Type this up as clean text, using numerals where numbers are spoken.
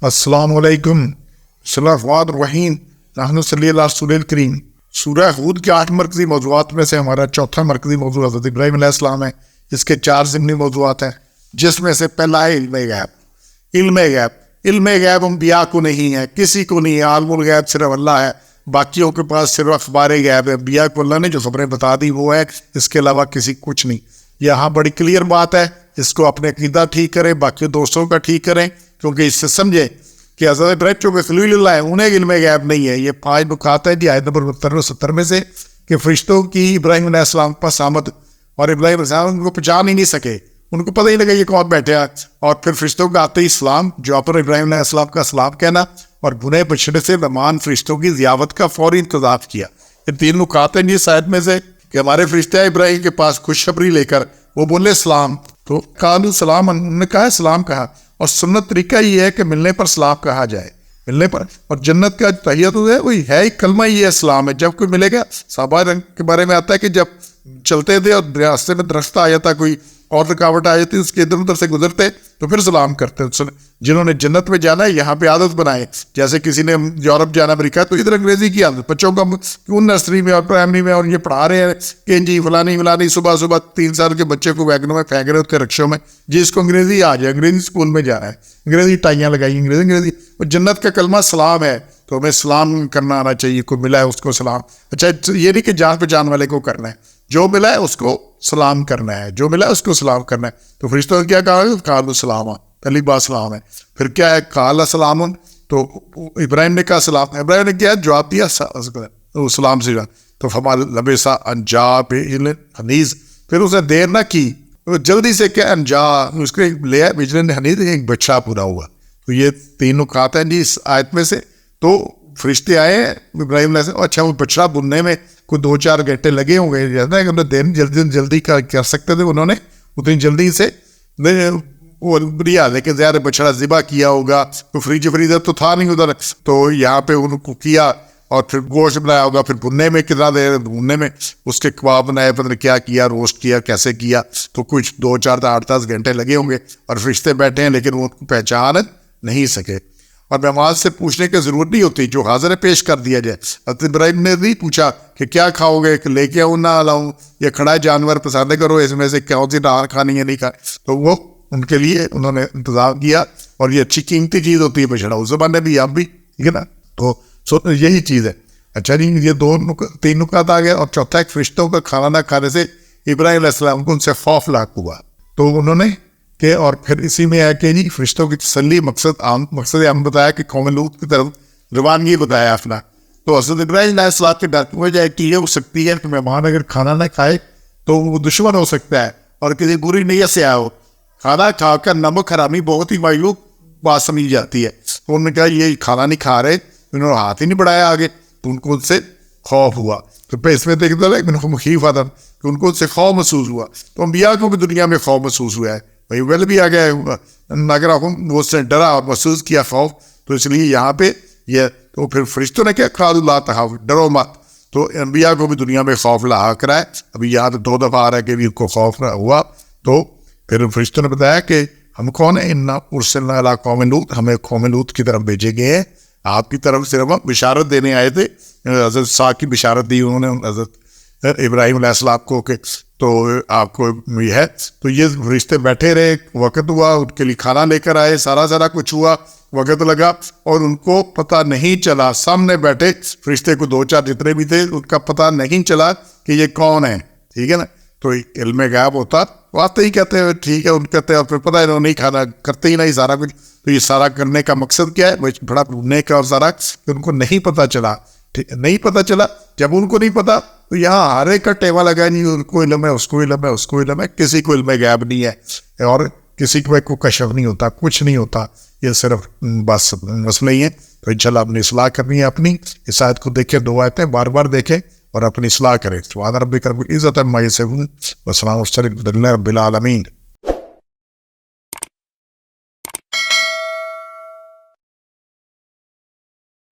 السلام علیکم. بسم اللہ الرحمن الرحیم. نحن صلی اللہ رسول الکریم. سورہ ہود کے 8 مرکزی موضوعات میں سے ہمارا چوتھا مرکزی موضوع حضرت ابراہیم علیہ السلام ہے. اس کے 4 ضمنی موضوعات ہیں, جس میں سے پہلا ہے علم غیب. علم غیب علم غیب انبیاء کو نہیں ہے, کسی کو نہیں ہے. عالم الغیب صرف اللہ ہے, باقیوں کے پاس صرف اخبار غیب ہے. انبیاء کو اللہ نے جو خبریں بتا دی وہ ہے, اس کے علاوہ کسی کچھ نہیں. یہاں بڑی کلیئر بات ہے, اس کو اپنے عقیدہ ٹھیک کریں, باقی دوستوں کا ٹھیک کریں, کیونکہ اس سے سمجھیں کہ حضرت ابراہیم چونکہ خلیل اللہ ہے, انہیں علم غیب نہیں ہے. یہ 5 نکات ہے جی آیت نمبر 70 میں سے, کہ فرشتوں کی ابراہیم علیہ السلام پاس آمد, اور ابراہیم علیہ السلام ان کو پہچان ہی نہیں سکے, ان کو پتہ ہی لگا یہ کون بیٹھے ہیں. اور پھر فرشتوں کا آتے ہی اسلام, جو پر ابراہیم علیہ السلام کا سلام کہنا, اور بھنے بچڑے سے مہمان فرشتوں کی ضیافت کا فوری انتظار کیا. یہ 3 نکات ہیں جی اس آیت میں سے, کہ ہمارے فرشتے ابراہیم کے پاس خوشخبری لے کر وہ بولے سلام, تو قالوا سلام, انہوں نے کہا سلام کہا. اور سنت طریقہ یہ ہے کہ ملنے پر سلام کہا جائے, ملنے پر. اور جنت کا تحیت ہے وہی ہے, ایک کلمہ یہ اسلام ہے. جب کوئی ملے گا, صحابہ کے بارے میں آتا ہے کہ جب چلتے تھے اور راستے میں درخت آ جاتا, کوئی اور رکاوٹ آ جاتی, اس کے ادھر ادھر سے گزرتے تو پھر سلام کرتے. جنہوں نے جنت میں جانا ہے یہاں پہ عادت بنائے, جیسے کسی نے یورپ جانا امریکہ تو ادھر انگریزی کی عادت. بچوں کا کیوں نرسری میں اور پرائمری میں اور یہ پڑھا رہے ہیں کہ جی فلانی صبح 3 سال کے بچے کو ویگنوں میں پھینک رہے اس کے رکشوں میں, جی اس کو انگریزی آ جائے, انگریزی اسکول میں جانا ہے, انگریزی ٹائیاں لگائی, انگریزی. اور جنت کا کلمہ سلام ہے, تو ہمیں سلام کرنا آنا چاہیے. کوئی ملا ہے اس کو سلام. اچھا یہ نہیں کہ جان پہچان والے کو کرنا ہے, جو ملا ہے اس کو سلام کرنا ہے, جو ملا ہے اس کو سلام کرنا ہے. تو فرشتوں نے کیا کہا, قالوا سلام, پہلی بات سلام ہے. پھر کیا ہے, قال سلام, تو ابراہیم نے کہا سلام. ابراہیم نے کیا جواب دیا سلام سے, تو فما لبث ان جاء بعجل حنیذ, پھر اس نے دیر نہ کی, جلدی سے کیا ان جاء, اس کے لے آئے بعجل حنیذ, ایک بچہ پورا ہوا. تو یہ 3 نکات ہیں جی اس آیت میں سے. تو فرشتے آئے ابراہیم علیہ السلام, اچھا وہ بچڑا بننے میں کوئی 2-4 گھنٹے لگے ہوں گے, دیر جلدی کر سکتے تھے, انہوں نے اتنی جلدی سے وہ بڑھیا, لیکن زیادہ بچڑا ذبح کیا ہوگا, تو فریزر تو تھا نہیں ادھر, تو یہاں پہ ان کو کیا, اور پھر گوشت بنایا ہوگا, پھر بھننے میں کتنا دیر, بھننے میں اس کے کباب بنائے, پتہ نہیں کیا کیا, روسٹ کیا, کیسے کیا, تو کچھ 2-4-8-10 گھنٹے لگے ہوں گے. اور فرشتے بیٹھے ہیں لیکن وہ پہچان نہیں سکے. اور مہمان سے پوچھنے کی ضرورت نہیں ہوتی, جو حاضر پیش کر دیا جائے. حضرت ابراہیم نے نہیں پوچھا کہ کیا کھاؤ گے, کہ لے کے آؤں نہ لاؤں, یا کھڑا جانور پسند کرو, اس میں سے کون سی نہار کھانی ہے نہیں کھانی. تو وہ ان کے لیے انہوں نے انتظام کیا, اور یہ اچھی قیمتی چیز ہوتی ہے بچڑا, اس زمانے بھی اب بھی, ٹھیک ہے نا. تو یہی چیز ہے. اچھا جی, یہ 3 نکات آ گئے. اور چوتھا, ایک فرشتوں کا کھانا نہ کھانے سے ابراہیم علیہ السلام کو ان سے خوف لاحق ہوا, تو انہوں نے کہ, اور پھر اسی میں ہے کہ جی فرشتوں کی تسلی, مقصد عام بتایا کہ قوم لوط کی طرف روانگی بتایا اپنا. تو حضرت ابراہیم علیہ السلام کے ڈر کی وجہ یہ ہو سکتی ہے کہ مہمان اگر کھانا نہ کھائے تو وہ دشمن ہو سکتا ہے, اور کسی بری نیت سے آیا ہو. کھانا کھا کر نمک حرامی بہت ہی معیوب بات سمجھی جاتی ہے. تو انہوں نے کہا یہ کھانا نہیں کھا رہے, انہوں نے ہاتھ ہی نہیں بڑھایا آگے, تو ان کو ان سے خوف ہوا. تو پھر اس میں دیکھتا ہے کہ مخیف آدم, کہ ان کو ان سے خوف محسوس ہوا. تو انبیاء کو بھی دنیا میں خوف محسوس ہوا ہے, بھائی ویل بھی آ گیا, اگر وہ اس سے ڈرا اور محسوس کیا خوف, تو اس لیے یہاں پہ یہ. تو پھر فرشتوں نے کیا, قالوا لا تخافوا, ڈرو مت. تو انبیاء کو بھی دنیا میں خوف لاحق کرا ہے. ابھی یہاں پہ 2 دفعہ آ رہا ہے کہ بھی ان کو خوف ہوا. تو پھر فرشتوں نے بتایا کہ ہم کون ہیں, انا ارسلنا الی قوم لوط, ہمیں قوم لوط کی طرف بھیجے گئے ہیں, آپ کی طرف صرف ہم بشارت دینے آئے تھے. حضرت صاحب کی بشارت دی انہوں نے حضرت ابراہیم علیہ السلام کو, کہ تو آپ کو یہ ہے. تو یہ فرشتے بیٹھے رہے, وقت ہوا, ان کے لیے کھانا لے کر آئے, سارا کچھ ہوا, وقت لگا, اور ان کو پتہ نہیں چلا. سامنے بیٹھے فرشتے کو 2-4 جتنے بھی تھے, ان کا پتہ نہیں چلا کہ یہ کون ہے, ٹھیک ہے نا. تو علم غیب ہوتا, وہ آتے ہی کہتے ہیں ٹھیک ہے, ان کہتے ہیں, اور پھر پتہ ہے انہوں نہیں کھانا, کرتے ہی نہیں سارا کچھ. تو یہ سارا کرنے کا مقصد کیا ہے, بڑا ڈھونڈنے کا, اور سارا ان کو نہیں پتہ چلا. نہیں پتہ چلا. جب ان کو نہیں پتہ, تو یہاں ہر ایک کا ٹیوا لگا, نہیں ان کو علم ہے, اس کو علم ہے, اس کو علم ہے, کسی کو علم غیب نہیں ہے, اور کسی کو کشف نہیں ہوتا, کچھ نہیں ہوتا. یہ صرف بس مسئلہ ہی ہے. تو انشاءاللہ اپنی اصلاح کرنی ہے. اپنی اس آیت کو دیکھیں, 2 آیتیں بار دیکھیں, اور اپنی اصلاح کریں. سبحان ربک رب العزت عما یصفون وسلام علی المرسلین والحمد للہ رب العالمین.